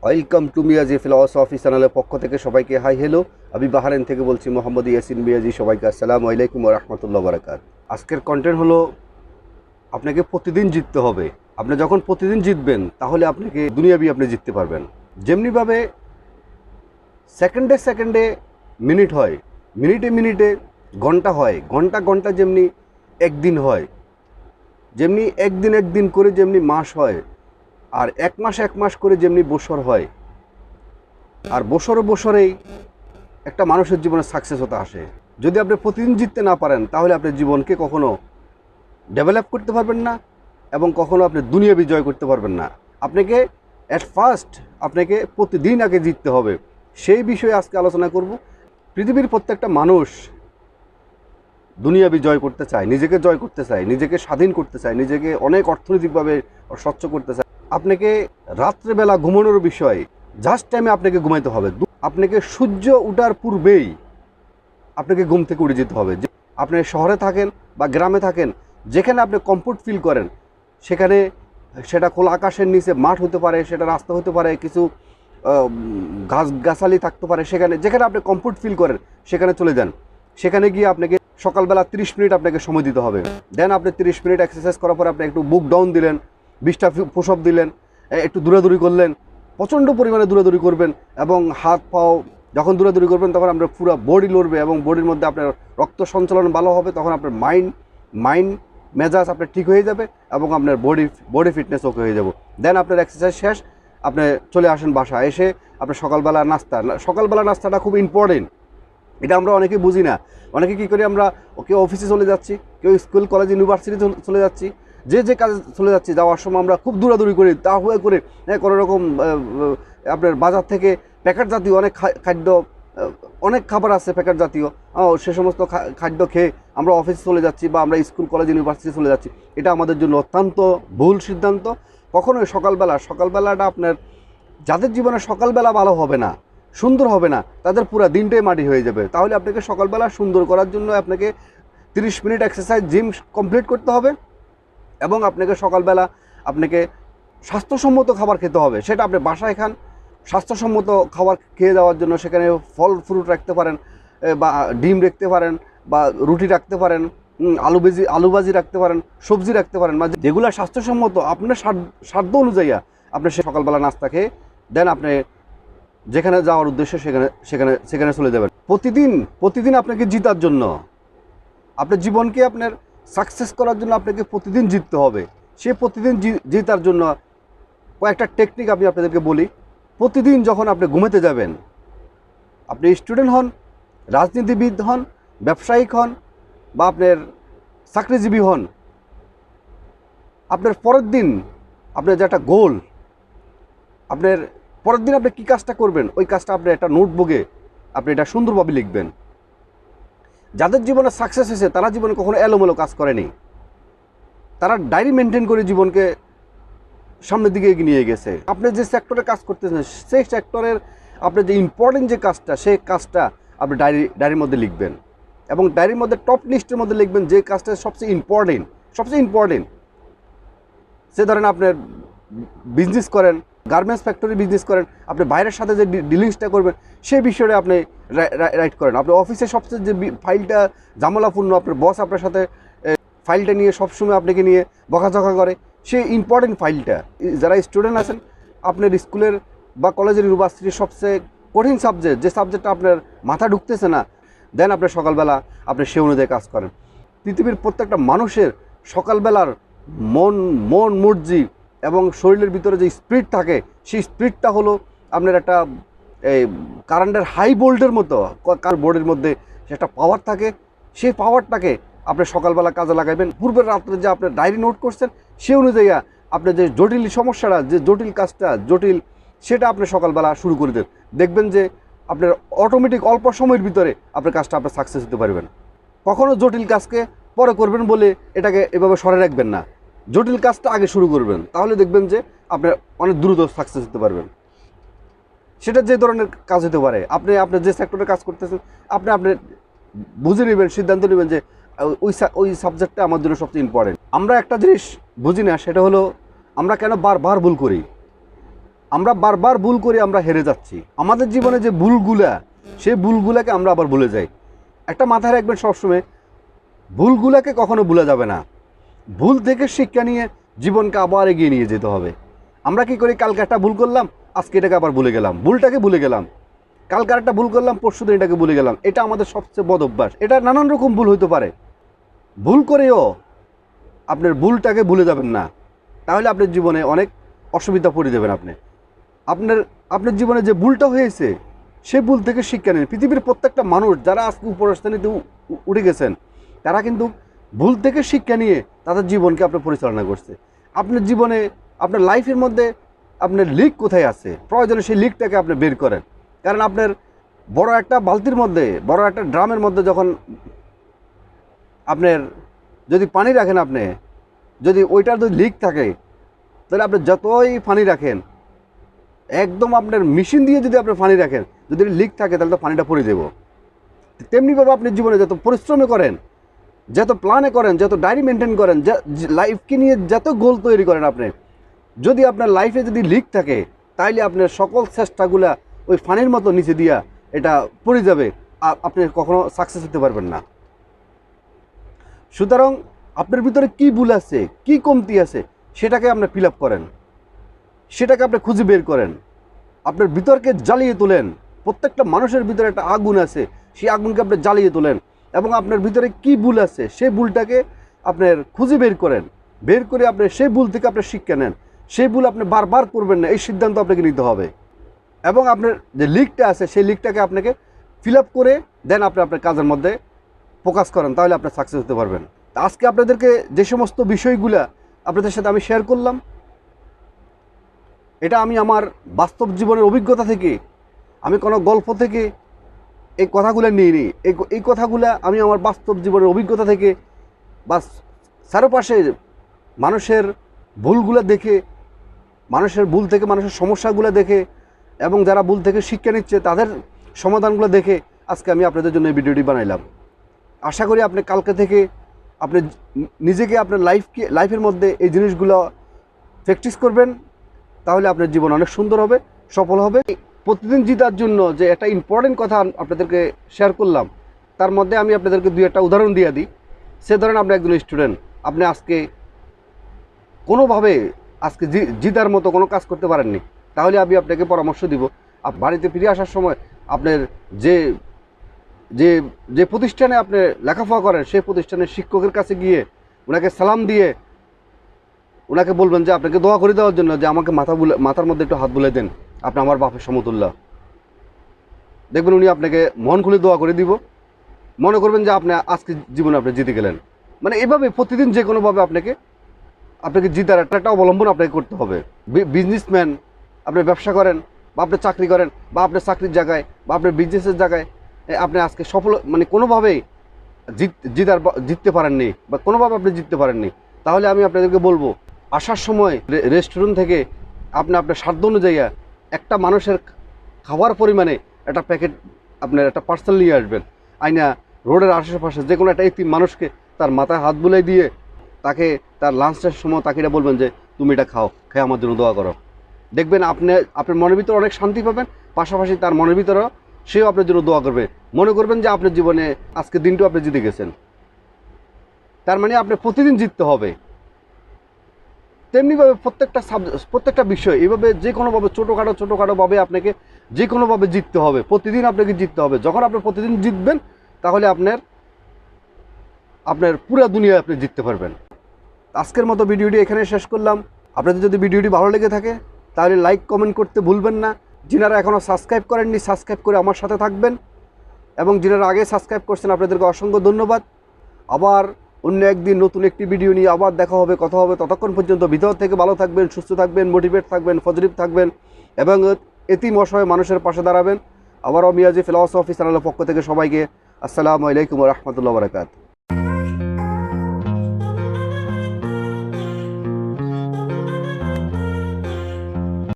Welcome to Miyaji philosophy চ্যানেলের পক্ষ থেকে সবাইকে হাই হ্যালো। আমি বাহারাইন থেকে বলছি মোহাম্মদ ইয়াসিন মিয়াজি। সবাইকে আসসালামু আলাইকুম ওয়া রাহমাতুল্লাহি ওয়া বারাকাতুহু। আজকের কন্টেন্ট হলো আপনাকে প্রতিদিন জিততে হবে। আপনি যখন প্রতিদিন জিতবেন তাহলে আপনাকে দুনিয়াবি আপনি জিততে পারবেন। যেমনিভাবে সেকেন্ডে সেকেন্ডে মিনিট হয়, মিনিটে মিনিটে ঘন্টা হয়, ঘন্টা ঘন্টা যেমনি একদিন হয়, যেমনি একদিন একদিন করে যেমনি মাস হয়, আর এক মাস করে যেমনি বছর হয়, আর বছরে বছরেই একটা মানুষের জীবনে সাকসেস হতে আসে। যদি আপনি প্রতিদিন জিততে না পারেন তাহলে আপনি জীবনকে কখনো ডেভেলপ করতে পারবেন না এবং কখনো আপনি দুনিয়া বিজয় করতে পারবেন না। আপনাকে অ্যাট ফার্স্ট আপনাকে প্রতিদিন আগে জিততে হবে। সেই বিষয়ে আজকে আলোচনা করব। পৃথিবীর প্রত্যেকটা মানুষ দুনিয়া বিজয় করতে চায়, নিজেকে জয় করতে চায়, নিজেকে স্বাধীন করতে চায়, নিজেকে অনেক অর্থনৈতিকভাবে স্বচ্ছ করতে চায়। আপনাকে রাত্রেবেলা ঘুমানোর বিষয় জাস্ট টাইমে আপনাকে ঘুমাইতে হবে। আপনাকে সূর্য ওঠার পূর্বেই আপনাকে ঘুম থেকে উঠে যেতে হবে। যে আপনি শহরে থাকেন বা গ্রামে থাকেন, যেখানে আপনি কমফোর্ট ফিল করেন সেখানে, সেটা খোলা আকাশের নিচে মাঠ হতে পারে, সেটা রাস্তা হতে পারে, কিছু গাছগাছালি থাকতে পারে, সেখানে যেখানে আপনি কমফোর্ট ফিল করেন সেখানে চলে যান। সেখানে গিয়ে আপনাকে সকালবেলা 30 মিনিট আপনাকে সময় দিতে হবে। দেন আপনি 30 মিনিট এক্সারসাইজ করার পরে আপনি একটু বুক ডাউন দিলেন, 20টা পুশ আপ দিলেন, একটু দৌড়াদৌড়ি করলেন, প্রচণ্ড পরিমাণে দৌড়াদৌড়ি করবেন এবং হাত পাও যখন দৌড়াদৌড়ি করবেন তখন আপনার পুরো বডি লড়বে এবং বডির মধ্যে আপনার রক্ত সঞ্চালন ভালো হবে। তখন আপনার মাইন্ড মেজাজ আপনার ঠিক হয়ে যাবে এবং আপনার বডি ফিটনেস ওকে হয়ে যাবে। দেন আপনার এক্সারসাইজ শেষ, আপনি চলে আসেন বাসায়। এসে আপনার সকালবেলা নাস্তাটা খুব ইম্পর্টেন্ট। এটা আমরা অনেকে বুঝি না। অনেকে কী করি, আমরা কেউ অফিসে চলে যাচ্ছি, কেউ স্কুল কলেজ ইউনিভার্সিটি চলে যাচ্ছি, যে কাজে চলে যাচ্ছি, যাওয়ার সময় আমরা খুব দৌড়াদৌড়ি করি, তাড়াহুড়ো করে কোনো রকম আপনার বাজার থেকে প্যাকেট জাতীয় অনেক খাদ্য, অনেক খাবার আছে প্যাকেট জাতীয়, সে সমস্ত খাদ্য খেয়ে আমরা অফিসে চলে যাচ্ছি বা আমরা স্কুল কলেজ ইউনিভার্সিটি চলে যাচ্ছি। এটা আমাদের জন্য অত্যন্ত ভুল সিদ্ধান্ত। কখনোই সকালবেলাটা আপনার, যাদের জীবনে সকালবেলা ভালো হবে না, সুন্দর হবে না, তাদের পুরো দিনটাই মাটি হয়ে যাবে। তাহলে আপনাকে সকালবেলা সুন্দর করার জন্য আপনাকে 30 মিনিট এক্সারসাইজ জিম কমপ্লিট করতে হবে এবং আপনাকে সকালবেলা আপনাকে স্বাস্থ্যসম্মত খাবার খেতে হবে। সেটা আপনি বাসায় খান, স্বাস্থ্যসম্মত খাবার খেয়ে যাওয়ার জন্য সেখানে ফল ফ্রুট রাখতে পারেন, বা ডিম রাখতে পারেন, বা রুটি রাখতে পারেন, আলুভাজি রাখতে পারেন, সবজি রাখতে পারেন, বা যেগুলো স্বাস্থ্যসম্মত আপনার সাধ্য অনুযায়ী আপনি সে সকালবেলা নাস্তা খেয়ে দেন আপনি যেখানে যাওয়ার উদ্দেশ্যে সেখানে চলে যাবেন। প্রতিদিন আপনাকে জিতার জন্য, আপনার জীবনকে আপনার সাকসেস করার জন্য আপনাকে প্রতিদিন জিততে হবে। সে প্রতিদিন জেতার জন্য কয়েকটা টেকনিক আমি আপনাদেরকে বলি। প্রতিদিন যখন আপনি ঘুমাতে যাবেন, আপনি স্টুডেন্ট হন, রাজনীতিবিদ হন, ব্যবসায়িক হন বা আপনার চাকরিজীবী হন, আপনার পরের দিন আপনার যে একটা গোল, আপনার পরের দিন আপনি কী কাজটা করবেন, ওই কাজটা আপনি একটা নোটবুকে আপনি এটা সুন্দরভাবে লিখবেন। যাদের জীবনে সাকসেস হয়েছে তারা জীবনে কখনো এলোমেলো কাজ করেনি, তারা ডায়েরি মেনটেন করে জীবনকে সামনের দিকে এগিয়ে নিয়ে গেছে। আপনি যে সেক্টরে কাজ করতেছেন সেই সেক্টরের আপনার যে ইম্পর্টেন্ট যে কাজটা, সেই কাজটা আপনি ডায়েরির মধ্যে লিখবেন এবং ডায়েরির মধ্যে টপ লিস্টের মধ্যে লিখবেন যে কাজটা সবচেয়ে ইম্পর্টেন্ট। সে ধরেন আপনার বিজনেস করেন, গার্মেন্টস ফ্যাক্টরি বিজনেস করেন, আপনি বাইরের সাথে যে ডিলিংসটা করবেন সেই বিষয়ে আপনি রাইট করেন। আপনি অফিসে সবচেয়ে যে ফাইলটা ঝামেলাপূর্ণ, আপনার বস আপনার সাথে ফাইলটা নিয়ে সবসময় আপনাকে নিয়ে বকাঝকা করে, সেই ইম্পর্টেন্ট ফাইলটা। যারা স্টুডেন্ট আছেন, আপনার স্কুলের বা কলেজের ইউনিভার্সিটির সবচেয়ে কঠিন সাবজেক্ট, যে সাবজেক্টটা আপনার মাথা ঢুকতেছে না, দেন আপনার সকালবেলা আপনি সে অনুযায়ী কাজ করেন। পৃথিবীর প্রত্যেকটা মানুষের সকালবেলার মন মর্জি এবং শরীরের ভিতরে যে স্পিরিট থাকে, সেই স্পিরিটটা হলো আপনার একটা কারেন্টের হাই ভোল্টের মতো, বোর্ডের মধ্যে একটা পাওয়ার থাকে। সেই পাওয়ারটাকে আপনি সকালবেলা কাজে লাগাবেন। পূর্বের রাত্রে যে আপনি ডায়েরি নোট করছেন সেই অনুযায়ী আপনার যে জটিল সমস্যাটা, যে জটিল কাজটা সেটা আপনি সকালবেলা শুরু করে দেন। দেখবেন যে আপনার অটোমেটিক অল্প সময়ের ভিতরে আপনার কাজটা আপনার সাকসেস হতে পারবেন। কখনো জটিল কাজকে পরে করবেন বলে এটাকে এভাবে সরে রাখবেন না, জটিল কাজটা আগে শুরু করবেন, তাহলে দেখবেন যে আপনার অনেক দ্রুত সাকসেস হতে পারবেন। সেটা যে ধরনের কাজ হতে পারে, আপনি যে সেক্টরে কাজ করতেছেন আপনি বুঝে নেবেন, সিদ্ধান্ত নেবেন যে ওই সাবজেক্টটা আমার জন্য সবচেয়ে ইম্পর্টেন্ট। আমরা একটা জিনিস বুঝি না, সেটা হলো আমরা কেন বারবার ভুল করি। আমরা বারবার ভুল করে আমরা হেরে যাচ্ছি। আমাদের জীবনে যে ভুলগুলা, সেই ভুলগুলাকে আমরা আবার ভুলে যাই। একটা মাথায় রাখবেন সবসময়, ভুলগুলাকে কখনো ভুলা যাবে না। ভুল থেকে শিক্ষা নিয়ে জীবনকে আবার এগিয়ে নিয়ে যেতে হবে। আমরা কি করি, কালকে একটা ভুল করলাম, আজকে এটাকে আবার ভুলে গেলাম, ভুলটাকে ভুলে গেলাম। কালকে একটা ভুল করলাম, পরশু দিন এটাকে ভুলে গেলাম। এটা আমাদের সবচেয়ে বদ অভ্যাস। এটা নানান রকম ভুল হইতে পারে। ভুল করেও আপনার ভুলটাকে ভুলে যাবেন না, তাহলে আপনার জীবনে অনেক অসুবিধা পড়ে যাবেন। আপনার জীবনে যে ভুলটা হয়েছে, সেই ভুল থেকে শিক্ষা নিন। পৃথিবীর প্রত্যেকটা মানুষ যারা আজকে উপরস্থানীতে উঠে গেছেন, তারা কিন্তু ভুল থেকে শিক্ষা নিয়ে তাদের জীবনকে আপনার পরিচালনা করছে। আপনার জীবনে, আপনার লাইফের মধ্যে আপনার লিক কোথায় আছে, প্রয়োজনে সেই লিকটাকে আপনি বের করেন। কারণ আপনার বড় একটা বালতির মধ্যে, বড় একটা ড্রামের মধ্যে যখন আপনার যদি পানি রাখেন, আপনি যদি ওইটার যদি লিক থাকে, তাহলে আপনি যতই পানি রাখেন, একদম আপনার মেশিন দিয়ে যদি আপনি পানি রাখেন, যদি লিক থাকে, তাহলে তো পানিটা পড়ে যাব। তেমনিভাবে আপনি জীবনে যত পরিশ্রমে করেন, যত প্ল্যানে করেন, যত ডায়েরি মেনটেন করেন, লাইফকে নিয়ে যত গোল তৈরি করেন, আপনি যদি আপনার লাইফে যদি লিক থাকে, তাইলে আপনার সকল চেষ্টাগুলা ওই পানির মতো নিচে দিয়া এটা পড়ে যাবে, আর আপনি কখনো সাকসেস হতে পারবেন না। সুতরাং আপনার ভিতরে কি ভুল আছে, কি কমতি আছে, সেটাকে আপনি ফিল আপ করেন, সেটাকে আপনি খুঁজে বের করেন, আপনার ভিতরকে জ্বালিয়ে তোলেন। প্রত্যেকটা মানুষের ভিতরে একটা আগুন আছে, সেই আগুনকে আপনি জ্বালিয়ে তোলেন, এবং আপনার ভিতরে কি ভুল আছে সেই ভুলটাকে আপনার খুঁজে বের করেন। বের করে আপনি সেই ভুল থেকে আপনি শিক্ষা নেন। সেই ভুল আপনি বারবার করবেন না, এই সিদ্ধান্ত আপনাকে নিতে হবে। এবং আপনার যে লিকটা আছে, সেই লিকটাকে আপনাকে ফিল আপ করে দেন আপনি আপনার কাজের মধ্যে ফোকাস করেন, তাহলে আপনি সাকসেস হতে পারবেন। আজকে আপনাদেরকে যে সমস্ত বিষয়গুলা আপনাদের সাথে আমি শেয়ার করলাম, এটা আমি আমার বাস্তব জীবনের অভিজ্ঞতা থেকে, আমি কোনো গল্প থেকে এই কথাগুলো নিয়ে নিই। এই কথাগুলো আমি আমার বাস্তব জীবনের অভিজ্ঞতা থেকে বা চারপাশে মানুষের ভুলগুলো দেখে, মানুষের ভুল থেকে মানুষের সমস্যাগুলো দেখে, এবং যারা ভুল থেকে শিক্ষা নিচ্ছে তাদের সমাধানগুলো দেখে আজকে আমি আপনাদের জন্য এই ভিডিওটি বানাইলাম। আশা করি আপনি কালকে থেকে আপনি নিজেকে, আপনার লাইফের মধ্যে এই জিনিসগুলো প্র্যাকটিস করবেন, তাহলে আপনার জীবন অনেক সুন্দর হবে, সফল হবে। প্রতিদিন জিতার জন্য যে একটা ইম্পর্টেন্ট কথা আপনাদেরকে শেয়ার করলাম, তার মধ্যে আমি আপনাদেরকে দুই একটা উদাহরণ দিয়ে দিই। সে ধরেন আপনি একজন স্টুডেন্ট, আপনি আজকে কোনোভাবে জিতার মতো কোনো কাজ করতে পারেননি, তাহলে আমি আপনাকে পরামর্শ দিব, বাড়িতে ফিরে আসার সময় আপনার যে যে যে প্রতিষ্ঠানে আপনি লেখাপড়া করেন, সেই প্রতিষ্ঠানের শিক্ষকের কাছে গিয়ে ওনাকে সালাম দিয়ে ওনাকে বলবেন যে আপনাকে দোয়া করে দেওয়ার জন্য, যে আমাকে মাথার মধ্যে একটু হাত বুলে দেন, আপনি আমার বাপের সমতুল্য। দেখবেন উনি আপনাকে মন খুলে দোয়া করে দিব। মনে করবেন যে আপনি আজকে জীবনে আপনি জিতে গেলেন। মানে এভাবে প্রতিদিন যে কোনোভাবে আপনাকে জিতার একটা অবলম্বন আপনাকে করতে হবে। বিজনেসম্যান, আপনি ব্যবসা করেন বা আপনি চাকরি করেন, বা আপনার চাকরির জায়গায় বা আপনার বিজনেসের জায়গায় আপনি আজকে সফল, মানে কোনোভাবেই জিততে পারেননি, বা কোনোভাবে আপনি জিততে পারেননি, তাহলে আমি আপনাদেরকে বলবো, আসার সময় রেস্টুরেন্ট থেকে আপনি আপনার সাধ্য অনুযায়ী একটা মানুষের খাবার পরিমাণে একটা প্যাকেট, আপনার একটা পার্সেল নিয়ে আসবেন। আইনা রোডের আশেপাশে যে কোনো একটা এতিম মানুষকে তার মাথায় হাত বুলাই দিয়ে তাকে তার লাঞ্চের সময় তাকে এটা বলবেন যে তুমি এটা খাও, খেয়ে আমার জন্য দোয়া করো। দেখবেন আপনার মনের ভিতরে অনেক শান্তি পাবেন, পাশাপাশি তার মনের ভিতরেও সেও আপনার জন্য দোয়া করবে। মনে করবেন যে আপনার জীবনে আজকের দিনটাও আপনি জিতে গেছেন। তার মানে আপনি প্রতিদিন জিততে হবে। তেমনিভাবে প্রত্যেকটা বিষয় এইভাবে যে কোনোভাবে ছোটোখাটোভাবে আপনাকে যে কোনোভাবে জিততে হবে। প্রতিদিন আপনাকে জিততে হবে। যখন আপনি প্রতিদিন জিতবেন, তাহলে আপনার পুরো দুনিয়ায় আপনি জিততে পারবেন। আজকের মতো ভিডিওটি এখানে শেষ করলাম। আপনাদের যদি ভিডিওটি ভালো লেগে থাকে, তাহলে লাইক কমেন্ট করতে ভুলবেন না। যিনারা এখনও সাবস্ক্রাইব করেননি, সাবস্ক্রাইব করে আমার সাথে থাকবেন, এবং যিনারা আগে সাবস্ক্রাইব করছেন আপনাদেরকে অসংখ্য ধন্যবাদ। আবার অন্য একদিন নতুন একটি ভিডিও নিয়ে আবার দেখা হবে, কথা হবে। ততক্ষণ পর্যন্ত ভিতর থেকে ভালো থাকবেন, সুস্থ থাকবেন, মোটিভেট থাকবেন, পজিটিভ থাকবেন, এবং এতিম অসহায় মানুষের পাশে দাঁড়াবেন। আবারও মিয়াজি ফিলসফি চ্যানেলের পক্ষ থেকে সবাইকে আসসালামু আলাইকুম ওয়া রাহমাতুল্লাহি ওয়া বারাকাতুহু।